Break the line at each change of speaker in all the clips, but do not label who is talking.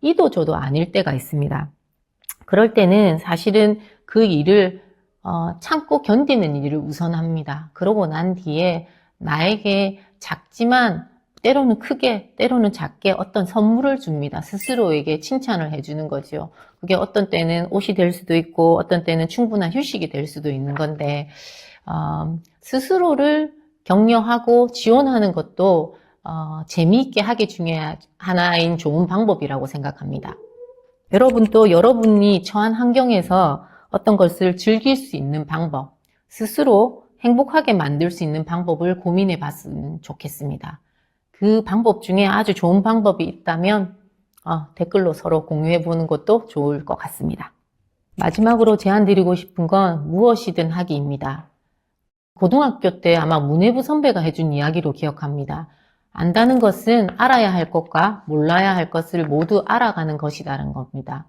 이도 저도 아닐 때가 있습니다. 그럴 때는 사실은 그 일을 참고 견디는 일을 우선합니다. 그러고 난 뒤에 나에게 작지만 때로는 크게, 때로는 작게 어떤 선물을 줍니다. 스스로에게 칭찬을 해주는 거죠. 그게 어떤 때는 옷이 될 수도 있고 어떤 때는 충분한 휴식이 될 수도 있는 건데 스스로를 격려하고 지원하는 것도 재미있게 하기 중에 하나인 좋은 방법이라고 생각합니다. 여러분도 여러분이 처한 환경에서 어떤 것을 즐길 수 있는 방법, 스스로 행복하게 만들 수 있는 방법을 고민해 봤으면 좋겠습니다. 그 방법 중에 아주 좋은 방법이 있다면 댓글로 서로 공유해 보는 것도 좋을 것 같습니다. 마지막으로 제안 드리고 싶은 건 무엇이든 하기입니다. 고등학교 때 아마 문해부 선배가 해준 이야기로 기억합니다. 안다는 것은 알아야 할 것과 몰라야 할 것을 모두 알아가는 것이라는 겁니다.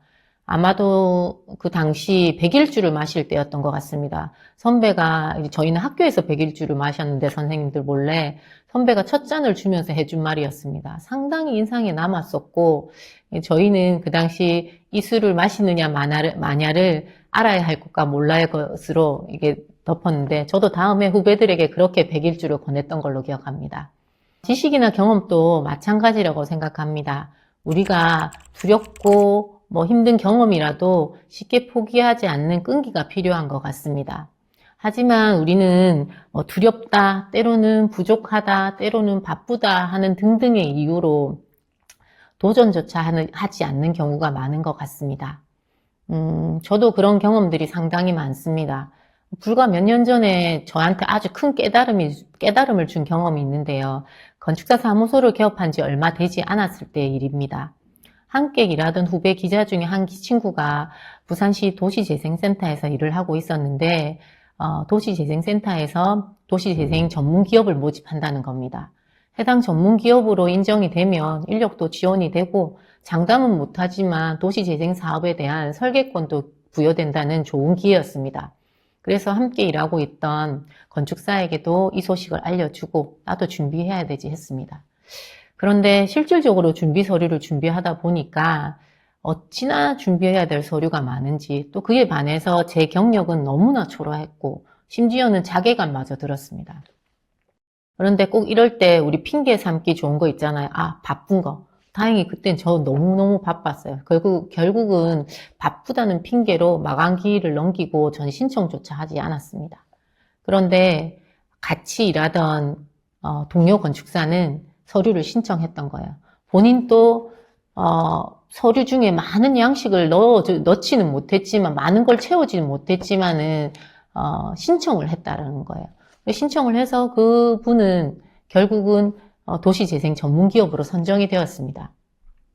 아마도 그 당시 백일주를 마실 때였던 것 같습니다. 선배가, 저희는 학교에서 백일주를 마셨는데 선생님들 몰래 선배가 첫 잔을 주면서 해준 말이었습니다. 상당히 인상에 남았었고, 저희는 그 당시 이 술을 마시느냐 마냐를 알아야 할 것과 몰라야 할 것으로 이게 덮었는데, 저도 다음에 후배들에게 그렇게 백일주를 권했던 걸로 기억합니다. 지식이나 경험도 마찬가지라고 생각합니다. 우리가 두렵고 힘든 경험이라도 쉽게 포기하지 않는 끈기가 필요한 것 같습니다. 하지만 우리는 두렵다, 때로는 부족하다, 때로는 바쁘다 하는 등등의 이유로 도전조차 하지 않는 경우가 많은 것 같습니다. 저도 그런 경험들이 상당히 많습니다. 불과 몇 년 전에 저한테 아주 큰 깨달음을 준 경험이 있는데요. 건축사 사무소를 개업한 지 얼마 되지 않았을 때의 일입니다. 함께 일하던 후배 기자 중에 한 친구가 부산시 도시재생센터에서 일을 하고 있었는데 도시재생센터에서 도시재생 전문 기업을 모집한다는 겁니다. 해당 전문 기업으로 인정이 되면 인력도 지원이 되고 장담은 못하지만 도시재생 사업에 대한 설계권도 부여된다는 좋은 기회였습니다. 그래서 함께 일하고 있던 건축사에게도 이 소식을 알려주고 나도 준비해야 되지 했습니다. 그런데 실질적으로 준비 서류를 준비하다 보니까 어찌나 준비해야 될 서류가 많은지 또 그에 반해서 제 경력은 너무나 초라했고 심지어는 자괴감마저 들었습니다. 그런데 꼭 이럴 때 우리 핑계 삼기 좋은 거 있잖아요. 바쁜 거. 다행히 그땐 저 너무너무 바빴어요. 결국은 바쁘다는 핑계로 마감 기일을 넘기고 전 신청조차 하지 않았습니다. 그런데 같이 일하던 동료 건축사는 서류를 신청했던 거예요. 본인도 서류 중에 많은 양식을 넣지는 못했지만 많은 걸 채우지는 못했지만은 신청을 했다는 거예요. 신청을 해서 그분은 결국은 도시재생 전문기업으로 선정이 되었습니다.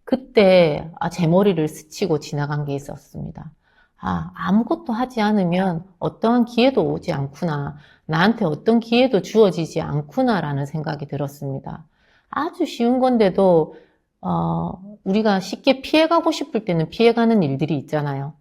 그때 제 머리를 스치고 지나간 게 있었습니다. 아무것도 하지 않으면 어떠한 기회도 오지 않구나. 나한테 어떤 기회도 주어지지 않구나라는 생각이 들었습니다. 아주 쉬운 건데도 우리가 쉽게 피해가고 싶을 때는 피해가는 일들이 있잖아요.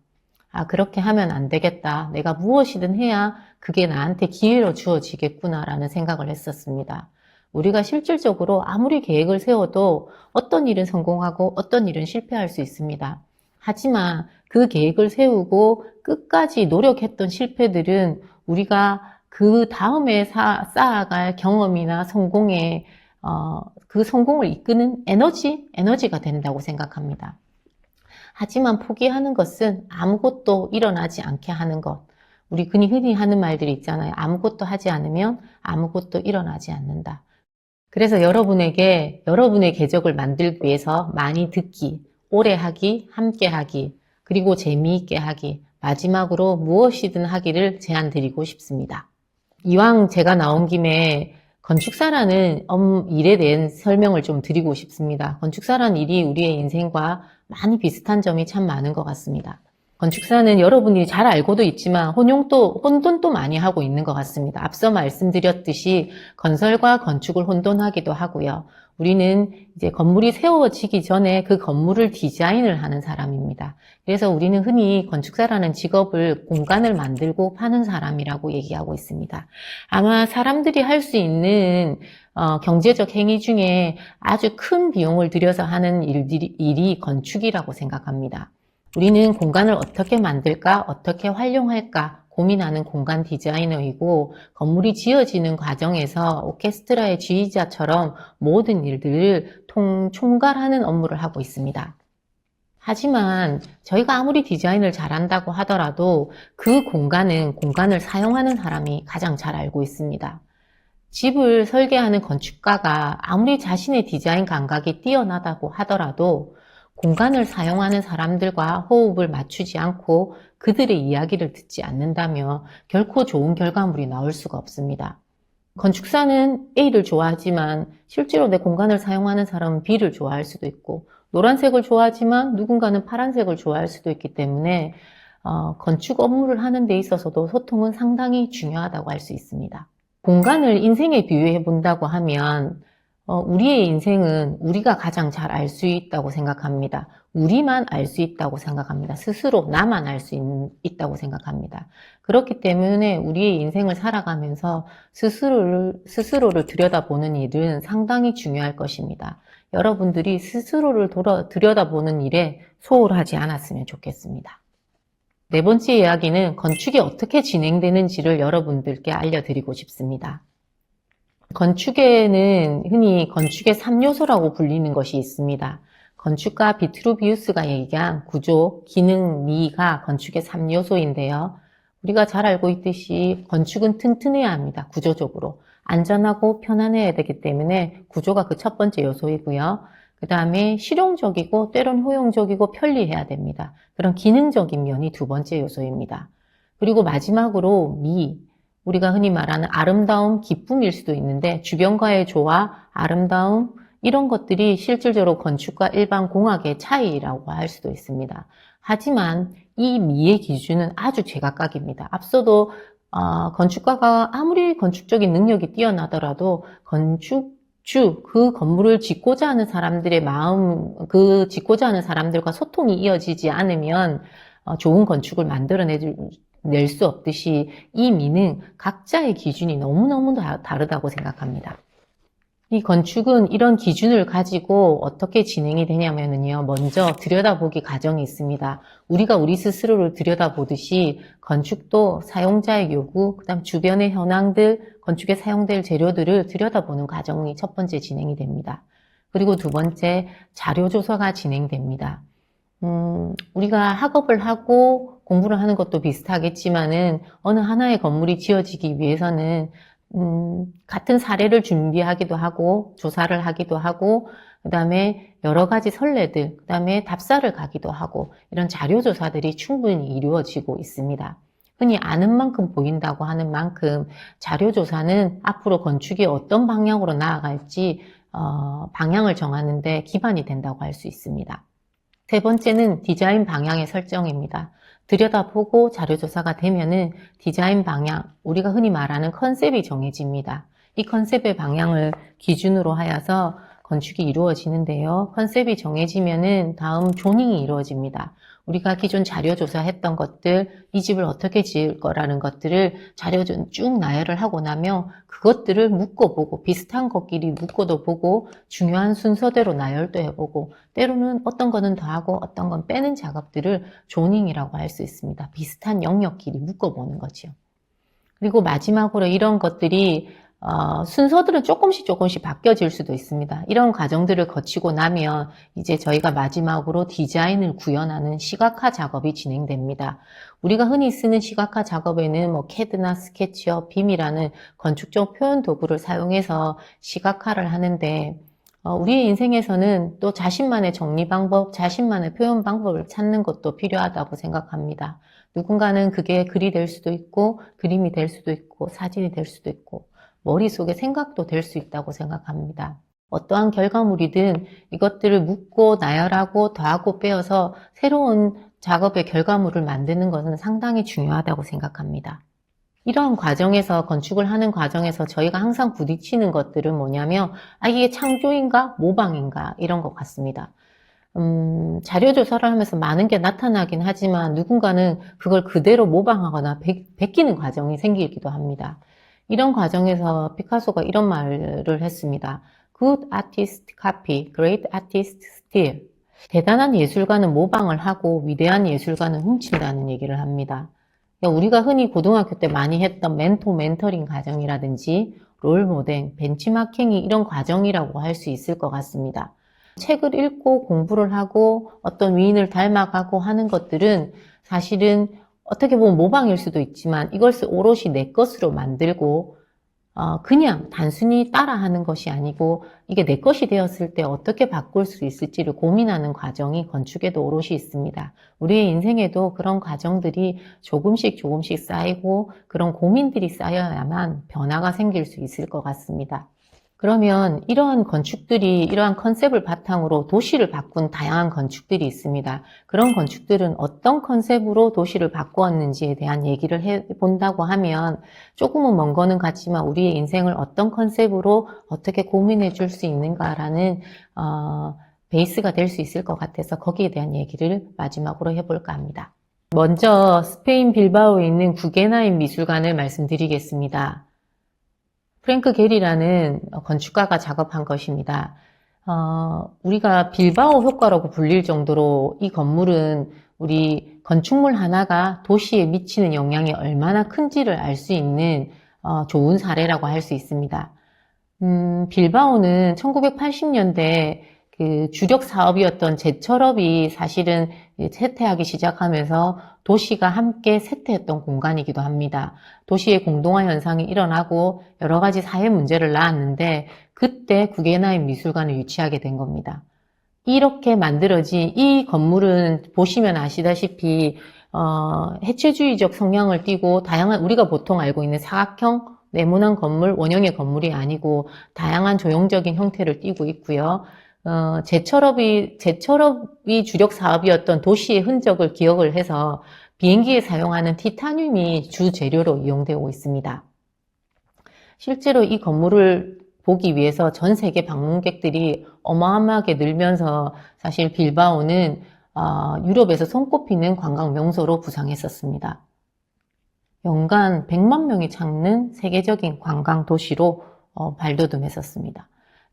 그렇게 하면 안 되겠다. 내가 무엇이든 해야 그게 나한테 기회로 주어지겠구나라는 생각을 했었습니다. 우리가 실질적으로 아무리 계획을 세워도 어떤 일은 성공하고 어떤 일은 실패할 수 있습니다. 하지만 그 계획을 세우고 끝까지 노력했던 실패들은 우리가 그 다음에 쌓아갈 경험이나 성공에 그 성공을 이끄는 에너지가 된다고 생각합니다. 하지만 포기하는 것은 아무것도 일어나지 않게 하는 것. 우리 흔히 하는 말들이 있잖아요. 아무것도 하지 않으면 아무것도 일어나지 않는다. 그래서 여러분에게 여러분의 궤적을 만들기 위해서 많이 듣기, 오래 하기, 함께 하기, 그리고 재미있게 하기, 마지막으로 무엇이든 하기를 제안드리고 싶습니다. 이왕 제가 나온 김에 건축사라는 일에 대한 설명을 좀 드리고 싶습니다. 건축사라는 일이 우리의 인생과 많이 비슷한 점이 참 많은 것 같습니다. 건축사는 여러분이 잘 알고도 있지만 혼돈도 많이 하고 있는 것 같습니다. 앞서 말씀드렸듯이 건설과 건축을 혼돈하기도 하고요. 우리는 이제 건물이 세워지기 전에 그 건물을 디자인을 하는 사람입니다. 그래서 우리는 흔히 건축사라는 직업을 공간을 만들고 파는 사람이라고 얘기하고 있습니다. 아마 사람들이 할 수 있는 경제적 행위 중에 아주 큰 비용을 들여서 하는 일이 건축이라고 생각합니다. 우리는 공간을 어떻게 만들까, 어떻게 활용할까 고민하는 공간 디자이너이고, 건물이 지어지는 과정에서 오케스트라의 지휘자처럼 모든 일들을 총괄하는 업무를 하고 있습니다. 하지만 저희가 아무리 디자인을 잘한다고 하더라도 그 공간을 사용하는 사람이 가장 잘 알고 있습니다. 집을 설계하는 건축가가 아무리 자신의 디자인 감각이 뛰어나다고 하더라도 공간을 사용하는 사람들과 호흡을 맞추지 않고 그들의 이야기를 듣지 않는다면 결코 좋은 결과물이 나올 수가 없습니다. 건축사는 A를 좋아하지만 실제로 내 공간을 사용하는 사람은 B를 좋아할 수도 있고, 노란색을 좋아하지만 누군가는 파란색을 좋아할 수도 있기 때문에 건축 업무를 하는 데 있어서도 소통은 상당히 중요하다고 할 수 있습니다. 공간을 인생에 비유해 본다고 하면 우리의 인생은 우리가 가장 잘 알 수 있다고 생각합니다. 우리만 알 수 있다고 생각합니다. 스스로 나만 알 수 있다고 생각합니다. 그렇기 때문에 우리의 인생을 살아가면서 스스로를 들여다보는 일은 상당히 중요할 것입니다. 여러분들이 스스로를 들여다보는 일에 소홀하지 않았으면 좋겠습니다. 네 번째 이야기는 건축이 어떻게 진행되는지를 여러분들께 알려드리고 싶습니다. 건축에는 흔히 건축의 3요소라고 불리는 것이 있습니다. 건축가 비트루비우스가 얘기한 구조, 기능, 미가 건축의 3요소인데요. 우리가 잘 알고 있듯이 건축은 튼튼해야 합니다. 구조적으로. 안전하고 편안해야 되기 때문에 구조가 그 첫 번째 요소이고요. 그 다음에 실용적이고 때론 효용적이고 편리해야 됩니다. 그런 기능적인 면이 두 번째 요소입니다. 그리고 마지막으로 미, 우리가 흔히 말하는 아름다움, 기쁨일 수도 있는데 주변과의 조화, 아름다움 이런 것들이 실질적으로 건축과 일반 공학의 차이라고 할 수도 있습니다. 하지만 이 미의 기준은 아주 제각각입니다. 앞서도 건축가가 아무리 건축적인 능력이 뛰어나더라도 그 건물을 짓고자 하는 사람들의 마음, 그 짓고자 하는 사람들과 소통이 이어지지 않으면 좋은 건축을 낼 수 없듯이 이 미는 각자의 기준이 너무너무 다르다고 생각합니다. 이 건축은 이런 기준을 가지고 어떻게 진행이 되냐면요. 먼저 들여다보기 과정이 있습니다. 우리가 우리 스스로를 들여다보듯이 건축도 사용자의 요구, 그다음 주변의 현황들, 건축에 사용될 재료들을 들여다보는 과정이 첫 번째 진행이 됩니다. 그리고 두 번째 자료조사가 진행됩니다. 우리가 학업을 하고 공부를 하는 것도 비슷하겠지만은 어느 하나의 건물이 지어지기 위해서는 같은 사례를 준비하기도 하고 조사를 하기도 하고 그 다음에 여러 가지 선례들, 그 다음에 답사를 가기도 하고 이런 자료조사들이 충분히 이루어지고 있습니다. 흔히 아는 만큼 보인다고 하는 만큼 자료조사는 앞으로 건축이 어떤 방향으로 나아갈지 방향을 정하는 데 기반이 된다고 할 수 있습니다. 세 번째는 디자인 방향의 설정입니다. 들여다보고 자료조사가 되면은 디자인 방향, 우리가 흔히 말하는 컨셉이 정해집니다. 이 컨셉의 방향을 기준으로 하여서 건축이 이루어지는데요. 컨셉이 정해지면은 다음 조닝이 이루어집니다. 우리가 기존 자료조사했던 것들, 이 집을 어떻게 지을 거라는 것들을 쭉 나열을 하고 나면 그것들을 묶어보고 비슷한 것끼리 묶어도 보고 중요한 순서대로 나열도 해보고 때로는 어떤 거는 더하고 어떤 건 빼는 작업들을 조닝이라고 할 수 있습니다. 비슷한 영역끼리 묶어보는 거죠. 그리고 마지막으로 이런 것들이 순서들은 조금씩 바뀌어질 수도 있습니다. 이런 과정들을 거치고 나면 이제 저희가 마지막으로 디자인을 구현하는 시각화 작업이 진행됩니다. 우리가 흔히 쓰는 시각화 작업에는 CAD나 스케치업, 빔이라는 건축적 표현 도구를 사용해서 시각화를 하는데 우리의 인생에서는 또 자신만의 정리 방법, 자신만의 표현 방법을 찾는 것도 필요하다고 생각합니다. 누군가는 그게 글이 될 수도 있고 그림이 될 수도 있고 사진이 될 수도 있고 머릿속에 생각도 될 수 있다고 생각합니다. 어떠한 결과물이든 이것들을 묶고 나열하고 더하고 빼어서 새로운 작업의 결과물을 만드는 것은 상당히 중요하다고 생각합니다. 이런 과정에서, 건축을 하는 과정에서 저희가 항상 부딪히는 것들은 뭐냐면, 이게 창조인가? 모방인가? 이런 것 같습니다. 자료조사를 하면서 많은 게 나타나긴 하지만 누군가는 그걸 그대로 모방하거나 베끼는 과정이 생기기도 합니다. 이런 과정에서 피카소가 이런 말을 했습니다. Good artist copy, great artist steal. 대단한 예술가는 모방을 하고 위대한 예술가는 훔친다는 얘기를 합니다. 우리가 흔히 고등학교 때 많이 했던 멘토링 과정이라든지 롤모델, 벤치마킹이 이런 과정이라고 할 수 있을 것 같습니다. 책을 읽고 공부를 하고 어떤 위인을 닮아가고 하는 것들은 사실은 어떻게 보면 모방일 수도 있지만 이것을 오롯이 내 것으로 만들고 그냥 단순히 따라하는 것이 아니고 이게 내 것이 되었을 때 어떻게 바꿀 수 있을지를 고민하는 과정이 건축에도 오롯이 있습니다. 우리의 인생에도 그런 과정들이 조금씩 쌓이고 그런 고민들이 쌓여야만 변화가 생길 수 있을 것 같습니다. 그러면 이러한 건축들이 이러한 컨셉을 바탕으로 도시를 바꾼 다양한 건축들이 있습니다. 그런 건축들은 어떤 컨셉으로 도시를 바꾸었는지에 대한 얘기를 해본다고 하면 조금은 먼 거는 같지만 우리의 인생을 어떤 컨셉으로 어떻게 고민해 줄 수 있는가라는 베이스가 될 수 있을 것 같아서 거기에 대한 얘기를 마지막으로 해볼까 합니다. 먼저 스페인 빌바오에 있는 구게나임 미술관을 말씀드리겠습니다. 프랭크 게리라는 건축가가 작업한 것입니다. 우리가 빌바오 효과라고 불릴 정도로 이 건물은 우리 건축물 하나가 도시에 미치는 영향이 얼마나 큰지를 알 수 있는 좋은 사례라고 할 수 있습니다. 빌바오는 1980년대 그 주력 사업이었던 제철업이 사실은 쇠퇴하기 시작하면서 도시가 함께 쇠퇴했던 공간이기도 합니다. 도시의 공동화 현상이 일어나고 여러 가지 사회 문제를 낳았는데 그때 구게나임 미술관을 유치하게 된 겁니다. 이렇게 만들어진 이 건물은 보시면 아시다시피 해체주의적 성향을 띠고 다양한 우리가 보통 알고 있는 사각형 네모난 건물, 원형의 건물이 아니고 다양한 조형적인 형태를 띠고 있고요. 제철업이 주력 사업이었던 도시의 흔적을 기억을 해서 비행기에 사용하는 티타늄이 주 재료로 이용되고 있습니다. 실제로 이 건물을 보기 위해서 전 세계 방문객들이 어마어마하게 늘면서 사실 빌바오는 유럽에서 손꼽히는 관광 명소로 부상했었습니다. 연간 100만 명이 찾는 세계적인 관광 도시로 발돋움했었습니다.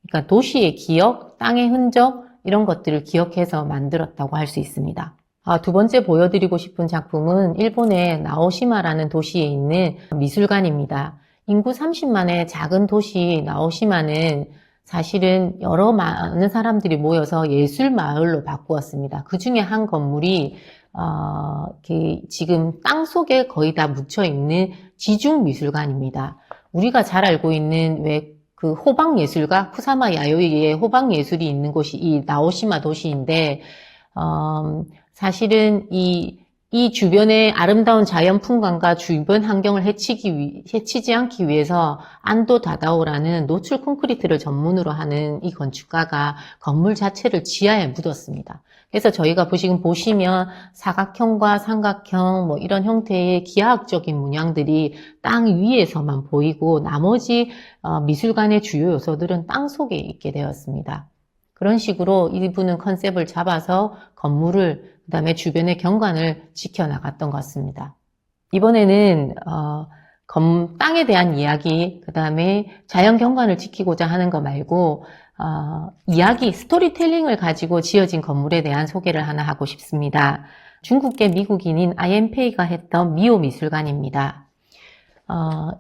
그러니까 도시의 기억, 땅의 흔적 이런 것들을 기억해서 만들었다고 할 수 있습니다. 두 번째 보여드리고 싶은 작품은 일본의 나오시마라는 도시에 있는 미술관입니다. 인구 30만의 작은 도시 나오시마는 사실은 많은 사람들이 모여서 예술 마을로 바꾸었습니다. 그 중에 한 건물이 지금 땅 속에 거의 다 묻혀 있는 지중 미술관입니다. 우리가 잘 알고 있는 그 호박 예술가 쿠사마 야요이의 호박 예술이 있는 곳이 이 나오시마 도시인데 사실은 이 주변의 아름다운 자연 풍광과 주변 환경을 해치지 않기 위해서 안도 다다오라는 노출 콘크리트를 전문으로 하는 이 건축가가 건물 자체를 지하에 묻었습니다. 그래서 저희가 지금 보시면 사각형과 삼각형 뭐 이런 형태의 기하학적인 문양들이 땅 위에서만 보이고 나머지 미술관의 주요 요소들은 땅 속에 있게 되었습니다. 그런 식으로 이분은 컨셉을 잡아서 건물을 그다음에 주변의 경관을 지켜나갔던 것 같습니다. 이번에는 땅에 대한 이야기, 그다음에 자연 경관을 지키고자 하는 거 말고 이야기, 스토리텔링을 가지고 지어진 건물에 대한 소개를 하나 하고 싶습니다. 중국계 미국인인 아옌페이가 했던 미오 미술관입니다.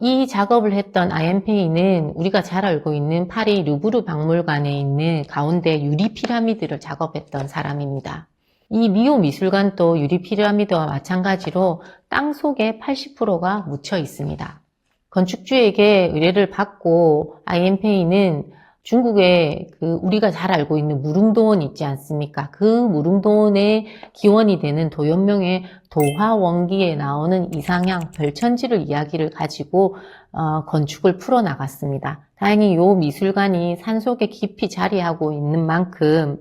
이 작업을 했던 아옌페이는 우리가 잘 알고 있는 파리 루브르 박물관에 있는 가운데 유리 피라미드를 작업했던 사람입니다. 이 미오 미술관도 유리 피라미드와 마찬가지로 땅 속에 80%가 묻혀 있습니다. 건축주에게 의뢰를 받고 아옌페이는 중국에 우리가 잘 알고 있는 무릉도원 있지 않습니까? 그 무릉도원의 기원이 되는 도연명의 도화원기에 나오는 이상향 별천지를 이야기를 가지고 건축을 풀어나갔습니다. 다행히 이 미술관이 산속에 깊이 자리하고 있는 만큼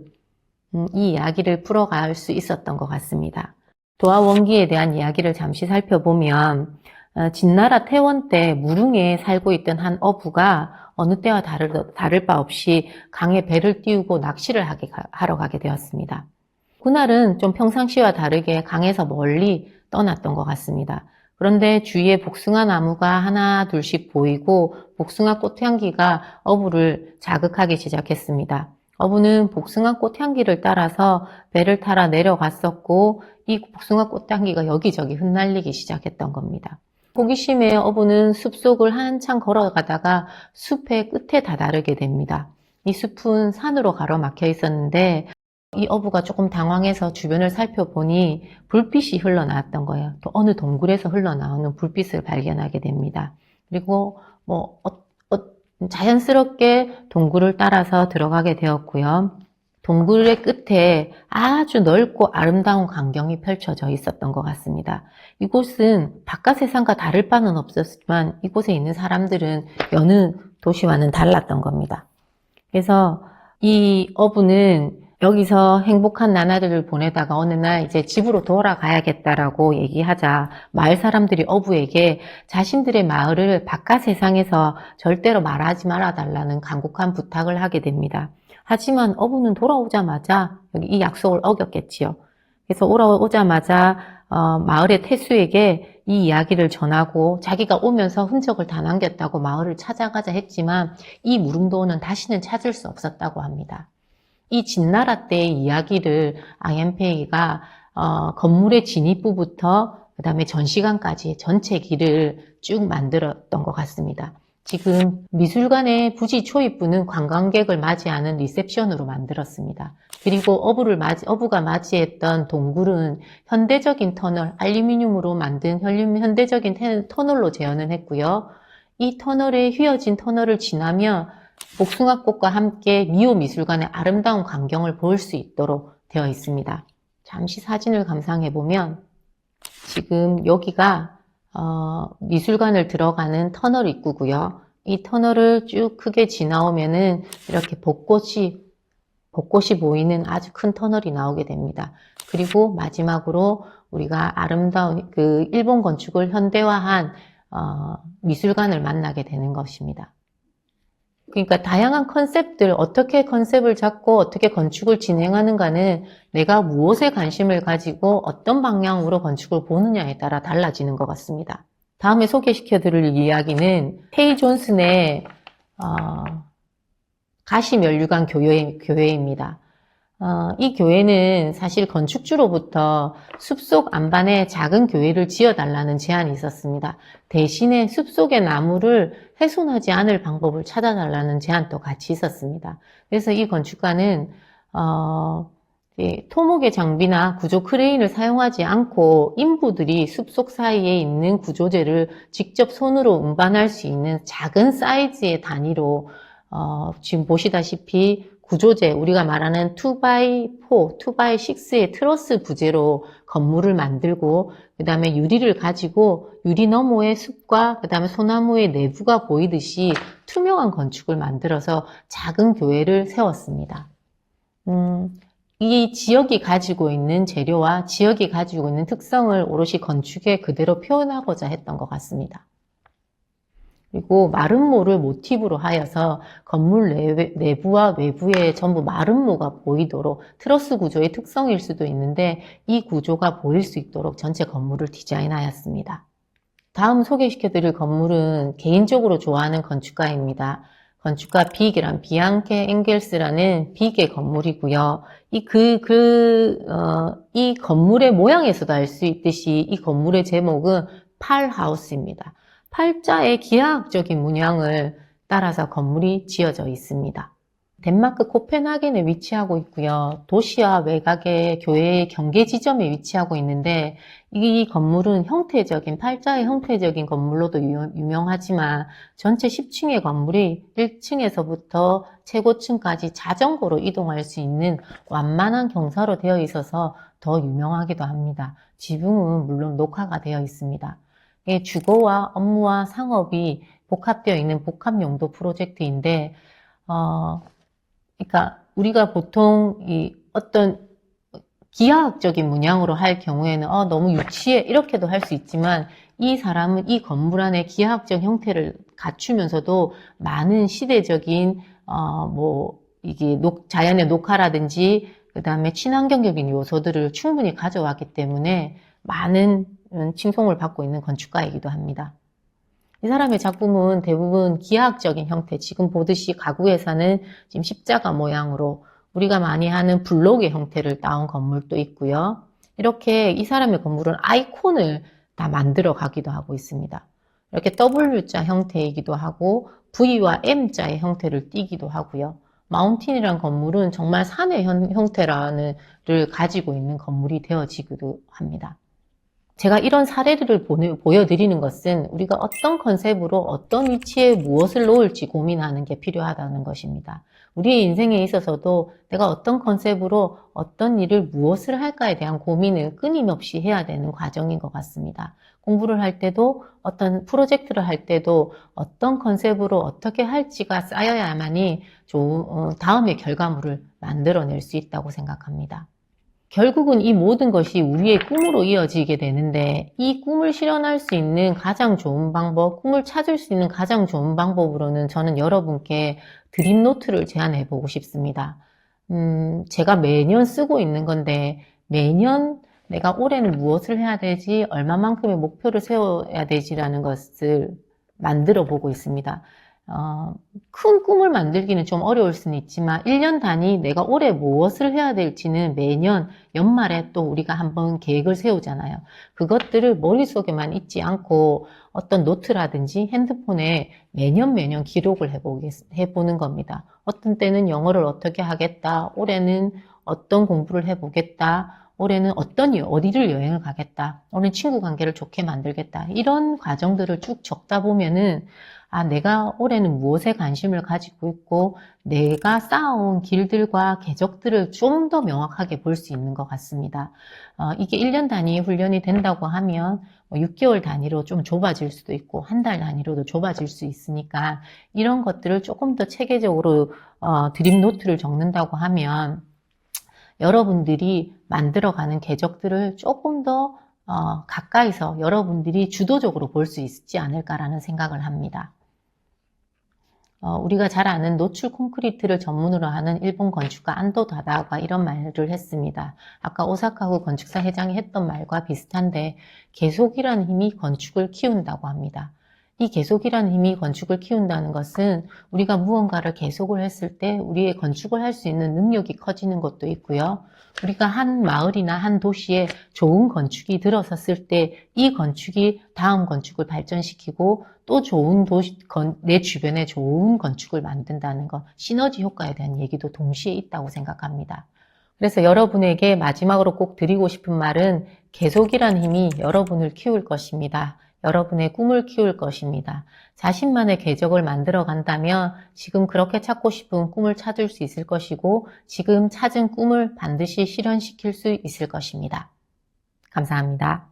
이 이야기를 풀어갈 수 있었던 것 같습니다. 도화 원기에 대한 이야기를 잠시 살펴보면 진나라 태원 때 무릉에 살고 있던 한 어부가 어느 때와 다를 바 없이 강에 배를 띄우고 낚시를 하러 가게 되었습니다. 그날은 좀 평상시와 다르게 강에서 멀리 떠났던 것 같습니다. 그런데 주위에 복숭아 나무가 하나 둘씩 보이고 복숭아 꽃향기가 어부를 자극하기 시작했습니다. 어부는 복숭아 꽃향기를 따라서 배를 타러 내려갔었고 이 복숭아 꽃향기가 여기저기 흩날리기 시작했던 겁니다. 호기심에 어부는 숲속을 한참 걸어가다가 숲의 끝에 다다르게 됩니다. 이 숲은 산으로 가로막혀 있었는데 이 어부가 조금 당황해서 주변을 살펴보니 불빛이 흘러나왔던 거예요. 또 어느 동굴에서 흘러나오는 불빛을 발견하게 됩니다. 그리고 자연스럽게 동굴을 따라서 들어가게 되었고요. 동굴의 끝에 아주 넓고 아름다운 광경이 펼쳐져 있었던 것 같습니다. 이곳은 바깥 세상과 다를 바는 없었지만 이곳에 있는 사람들은 여느 도시와는 달랐던 겁니다. 그래서 이 어부는 여기서 행복한 나날들을 보내다가 어느 날 이제 집으로 돌아가야겠다라고 얘기하자 마을 사람들이 어부에게 자신들의 마을을 바깥 세상에서 절대로 말하지 말아달라는 간곡한 부탁을 하게 됩니다. 하지만 어부는 돌아오자마자 이 약속을 어겼겠지요. 그래서 오자마자 마을의 태수에게 이 이야기를 전하고 자기가 오면서 흔적을 다 남겼다고 마을을 찾아가자 했지만 이 무릉도원은 다시는 찾을 수 없었다고 합니다. 이 진나라 때의 이야기를 아얀페이가 건물의 진입부부터 그 다음에 전시관까지 전체 길을 쭉 만들었던 것 같습니다. 지금 미술관의 부지 초입부는 관광객을 맞이하는 리셉션으로 만들었습니다. 그리고 어부가 맞이했던 동굴은 현대적인 터널, 알루미늄으로 만든 현대적인 터널로 재현을 했고요. 이 휘어진 터널을 지나며 복숭아꽃과 함께 미오 미술관의 아름다운 광경을 볼 수 있도록 되어 있습니다. 잠시 사진을 감상해보면 지금 여기가 미술관을 들어가는 터널 입구고요. 이 터널을 쭉 크게 지나오면은 이렇게 벚꽃이 보이는 아주 큰 터널이 나오게 됩니다. 그리고 마지막으로 우리가 아름다운 그 일본 건축을 현대화한 미술관을 만나게 되는 것입니다. 그러니까 다양한 컨셉들, 어떻게 컨셉을 잡고 어떻게 건축을 진행하는가는 내가 무엇에 관심을 가지고 어떤 방향으로 건축을 보느냐에 따라 달라지는 것 같습니다. 다음에 소개시켜드릴 이야기는 페이 존슨의 가시면류관 교회입니다. 이 교회는 사실 건축주로부터 숲속 안반에 작은 교회를 지어달라는 제안이 있었습니다. 대신에 숲속의 나무를 훼손하지 않을 방법을 찾아달라는 제안도 같이 있었습니다. 그래서 이 건축가는 토목의 장비나 구조 크레인을 사용하지 않고 인부들이 숲속 사이에 있는 구조재를 직접 손으로 운반할 수 있는 작은 사이즈의 단위로 지금 보시다시피 구조재, 우리가 말하는 2x4, 2x6의 트러스 부재로 건물을 만들고 그 다음에 유리를 가지고 유리 너머의 숲과 그 다음에 소나무의 내부가 보이듯이 투명한 건축을 만들어서 작은 교회를 세웠습니다. 이 지역이 가지고 있는 재료와 지역이 가지고 있는 특성을 오롯이 건축에 그대로 표현하고자 했던 것 같습니다. 그리고 마름모를 모티브로 하여서 건물 내부와 외부에 전부 마름모가 보이도록 트러스 구조의 특성일 수도 있는데 이 구조가 보일 수 있도록 전체 건물을 디자인하였습니다. 다음 소개시켜드릴 건물은 개인적으로 좋아하는 건축가입니다. 건축가 비앙케 엥겔스라는 빅의 건물이고요. 이 건물의 모양에서도 알 수 있듯이 이 건물의 제목은 팔하우스입니다. 팔자의 기하학적인 문양을 따라서 건물이 지어져 있습니다. 덴마크 코펜하겐에 위치하고 있고요. 도시와 외곽의 교회의 경계 지점에 위치하고 있는데 이 건물은 팔자의 형태적인 건물로도 유명하지만 전체 10층의 건물이 1층에서부터 최고층까지 자전거로 이동할 수 있는 완만한 경사로 되어 있어서 더 유명하기도 합니다. 지붕은 물론 녹화가 되어 있습니다. 주거와 업무와 상업이 복합되어 있는 복합용도 프로젝트인데, 그러니까 우리가 보통 어떤 기하학적인 문양으로 할 경우에는 너무 유치해 이렇게도 할 수 있지만 이 사람은 이 건물 안에 기하학적 형태를 갖추면서도 많은 시대적인 이게 자연의 녹화라든지 그 다음에 친환경적인 요소들을 충분히 가져왔기 때문에 많은 칭송을 받고 있는 건축가이기도 합니다. 이 사람의 작품은 대부분 기하학적인 형태, 지금 보듯이 가구에서는 지금 십자가 모양으로 우리가 많이 하는 블록의 형태를 따온 건물도 있고요. 이렇게 이 사람의 건물은 아이콘을 다 만들어 가기도 하고 있습니다. 이렇게 W자 형태이기도 하고 V와 M자의 형태를 띠기도 하고요. 마운틴이란 건물은 정말 산의 형태를 가지고 있는 건물이 되어지기도 합니다. 제가 이런 사례들을 보여드리는 것은 우리가 어떤 컨셉으로 어떤 위치에 무엇을 놓을지 고민하는 게 필요하다는 것입니다. 우리의 인생에 있어서도 내가 어떤 컨셉으로 어떤 일을 무엇을 할까에 대한 고민을 끊임없이 해야 되는 과정인 것 같습니다. 공부를 할 때도 어떤 프로젝트를 할 때도 어떤 컨셉으로 어떻게 할지가 쌓여야만이 다음의 결과물을 만들어낼 수 있다고 생각합니다. 결국은 이 모든 것이 우리의 꿈으로 이어지게 되는데 이 꿈을 실현할 수 있는 가장 좋은 방법, 꿈을 찾을 수 있는 가장 좋은 방법으로는 저는 여러분께 드림노트를 제안해 보고 싶습니다. 제가 매년 쓰고 있는 건데 매년 내가 올해는 무엇을 해야 되지, 얼마만큼의 목표를 세워야 되지라는 것을 만들어 보고 있습니다. 큰 꿈을 만들기는 좀 어려울 수는 있지만 1년 단위 내가 올해 무엇을 해야 될지는 매년 연말에 또 우리가 한번 계획을 세우잖아요. 그것들을 머릿속에만 있지 않고 어떤 노트라든지 핸드폰에 매년 기록을 해보는 겁니다. 어떤 때는 영어를 어떻게 하겠다, 올해는 어떤 공부를 해보겠다, 올해는 어디를 여행을 가겠다, 올해는 친구 관계를 좋게 만들겠다, 이런 과정들을 쭉 적다 보면은 내가 올해는 무엇에 관심을 가지고 있고 내가 쌓아온 길들과 궤적들을 좀 더 명확하게 볼 수 있는 것 같습니다. 이게 1년 단위 훈련이 된다고 하면 6개월 단위로 좀 좁아질 수도 있고 한 달 단위로도 좁아질 수 있으니까 이런 것들을 조금 더 체계적으로 드림노트를 적는다고 하면 여러분들이 만들어가는 궤적들을 조금 더 가까이서 여러분들이 주도적으로 볼 수 있지 않을까라는 생각을 합니다. 우리가 잘 아는 노출 콘크리트를 전문으로 하는 일본 건축가 안도 다다가 이런 말을 했습니다. 아까 오사카구 건축사 회장이 했던 말과 비슷한데 계속이라는 힘이 건축을 키운다고 합니다. 이 계속이라는 힘이 건축을 키운다는 것은 우리가 무언가를 계속을 했을 때 우리의 건축을 할 수 있는 능력이 커지는 것도 있고요. 우리가 한 마을이나 한 도시에 좋은 건축이 들어섰을 때 이 건축이 다음 건축을 발전시키고 또 좋은 내 주변에 좋은 건축을 만든다는 것, 시너지 효과에 대한 얘기도 동시에 있다고 생각합니다. 그래서 여러분에게 마지막으로 꼭 드리고 싶은 말은 계속이라는 힘이 여러분을 키울 것입니다. 여러분의 꿈을 키울 것입니다. 자신만의 궤적을 만들어 간다면 지금 그렇게 찾고 싶은 꿈을 찾을 수 있을 것이고 지금 찾은 꿈을 반드시 실현시킬 수 있을 것입니다. 감사합니다.